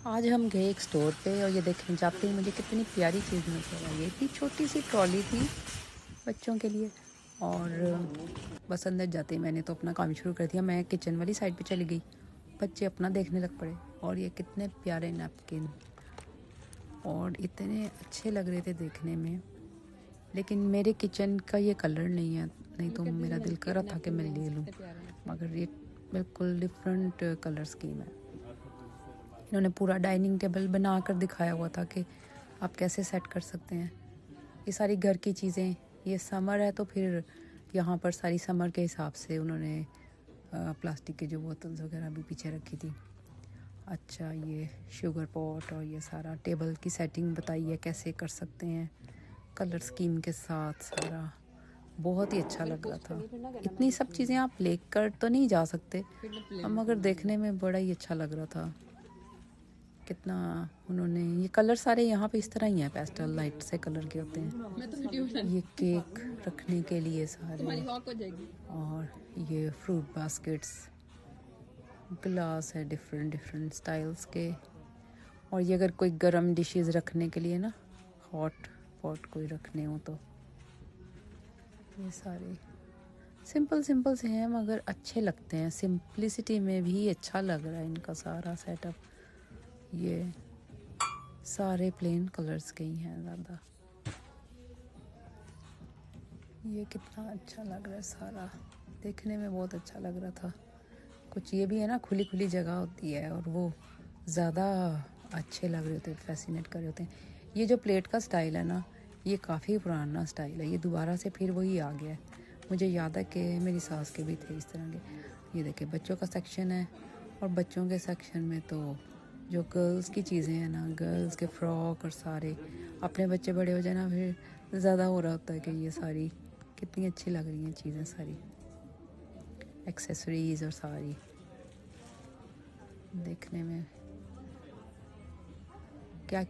आज हम गए एक स्टोर पे और ये देखें जाते ही मुझे कितनी प्यारी चीज़ नज़र आई। ये इतनी छोटी सी ट्रॉली थी बच्चों के लिए और बस अंदर जाते ही मैंने तो अपना काम शुरू कर दिया। मैं किचन वाली साइड पे चली गई, बच्चे अपना देखने लग पड़े। और ये कितने प्यारे नैपकिन और इतने अच्छे लग रहे थे देखने में, लेकिन मेरे किचन का ये कलर नहीं है, नहीं तो मेरा दिल कर रहा था कि मैं ले लूँ, मगर ये बिल्कुल डिफरेंट कलर स्कीम है। इन्होंने पूरा डाइनिंग टेबल बना कर दिखाया हुआ था कि आप कैसे सेट कर सकते हैं। ये सारी घर की चीज़ें, ये समर है तो फिर यहाँ पर सारी समर के हिसाब से उन्होंने प्लास्टिक के जो बोतल्स वगैरह भी पीछे रखी थी। अच्छा, ये शुगर पॉट और ये सारा टेबल की सेटिंग बताई है कैसे कर सकते हैं कलर स्कीम के साथ। सारा बहुत ही अच्छा लग रहा था। इतनी सब चीज़ें आप लेकर तो नहीं जा सकते, मगर देखने में बड़ा ही अच्छा लग रहा था। कितना उन्होंने ये कलर सारे यहाँ पे इस तरह ही हैं, पेस्टल लाइट से कलर के होते हैं। ये केक रखने के लिए सारे, और ये फ्रूट बास्केट्स, ग्लास है डिफरेंट डिफरेंट स्टाइल्स के। और ये अगर कोई गरम डिशेस रखने के लिए ना, हॉट पॉट कोई रखने हो तो ये सारे सिंपल सिंपल से हैं मगर अच्छे लगते हैं। सिंपलिसिटी में भी अच्छा लग रहा है इनका सारा सेटअप। ये सारे प्लेन कलर्स के ही हैं ज़्यादा। ये कितना अच्छा लग रहा है, सारा देखने में बहुत अच्छा लग रहा था। कुछ ये भी है ना, खुली खुली जगह होती है और वो ज़्यादा अच्छे लग रहे होते हैं, फैसिनेट कर रहे होते हैं। ये जो प्लेट का स्टाइल है ना, ये काफ़ी पुराना स्टाइल है, ये दोबारा से फिर वही आ गया है। मुझे याद है कि मेरी सास के भी थे इस तरह के। ये देखिए बच्चों का सेक्शन है, और बच्चों के सेक्शन में तो जो गर्ल्स की चीज़ें हैं ना, गर्ल्स के फ्रॉक और सारे, अपने बच्चे बड़े हो जाए ना फिर ज़्यादा हो रहा होता है कि ये सारी कितनी अच्छी लग रही हैं चीज़ें, सारी एक्सेसरीज और सारी देखने में क्या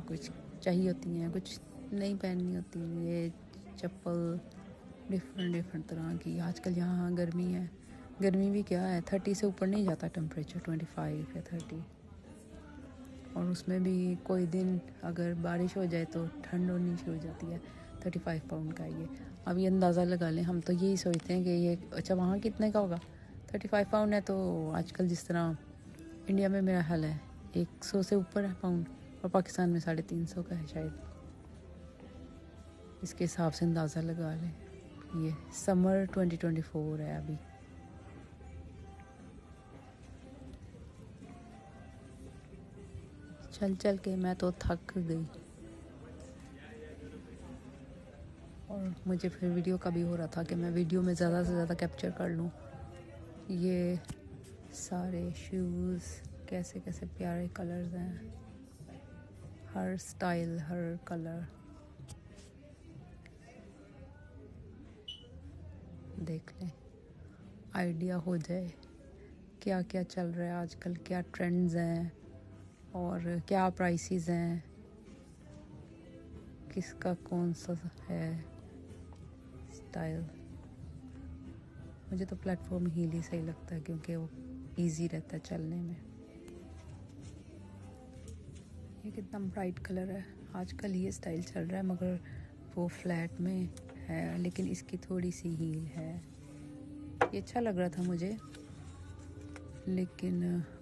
कुछ चाहिए होती हैं, कुछ नहीं पहननी होती। ये चप्पल डिफरेंट डिफरेंट तरह की। आजकल यहाँ गर्मी है, गर्मी भी क्या है, 30 से ऊपर नहीं जाता टेम्परेचर, 25 या 30। और उसमें भी कोई दिन अगर बारिश हो जाए तो ठंड होनी शुरू हो जाती है। 35 पाउंड का ये। अब ये अंदाज़ा लगा लें, हम तो यही सोचते हैं कि ये अच्छा वहाँ कितने का होगा। 35 पाउंड है तो आजकल जिस तरह इंडिया में मेरा हाल है 100 से ऊपर है पाउंड, और पाकिस्तान में 350 का है शायद। इसके हिसाब से अंदाज़ा लगा लें। ये समर 2024 है अभी। चल चल के मैं तो थक गई, और मुझे फिर वीडियो का भी हो रहा था कि मैं वीडियो में ज़्यादा से ज़्यादा कैप्चर कर लूँ। ये सारे शूज़, कैसे कैसे प्यारे कलर्स हैं, हर स्टाइल हर कलर। देख लें, आइडिया हो जाए क्या क्या चल रहा है आजकल, क्या ट्रेंड्स हैं और क्या प्राइसेस हैं, किसका कौन सा है स्टाइल। मुझे तो प्लेटफॉर्म हील ही सही लगता है क्योंकि वो इजी रहता है चलने में। ये कितना ब्राइट कलर है, आजकल ये स्टाइल चल रहा है, मगर वो फ्लैट में है, लेकिन इसकी थोड़ी सी हील है। ये अच्छा लग रहा था मुझे, लेकिन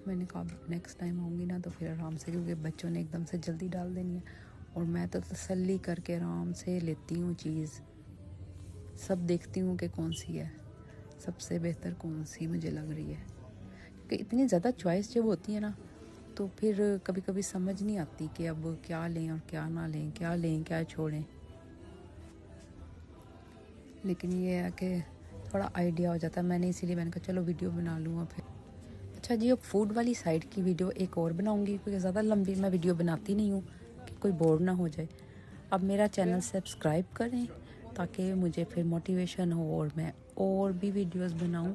मैंने कहा नेक्स्ट टाइम आऊँगी ना तो फिर आराम से, क्योंकि बच्चों ने एकदम से जल्दी डाल देनी है, और मैं तो तसल्ली करके आराम से लेती हूँ चीज़। सब देखती हूँ कि कौन सी है सबसे बेहतर, कौन सी मुझे लग रही है। क्योंकि इतनी ज़्यादा चॉइस जब होती है ना, तो फिर कभी कभी समझ नहीं आती कि अब क्या लें और क्या ना लें, क्या लें क्या छोड़ें। लेकिन ये है कि थोड़ा आइडिया हो जाता है। इसीलिए मैंने कहा चलो वीडियो बना लूँ फिर। अच्छा जी, अब फूड वाली साइड की वीडियो एक और बनाऊंगी, क्योंकि ज़्यादा लंबी मैं वीडियो बनाती नहीं हूँ कि कोई बोर ना हो जाए। अब मेरा चैनल सब्सक्राइब करें ताकि मुझे फिर मोटिवेशन हो और मैं और भी वीडियोस बनाऊं।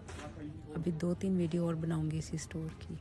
अभी 2-3 वीडियो और बनाऊंगी इसी स्टोर की।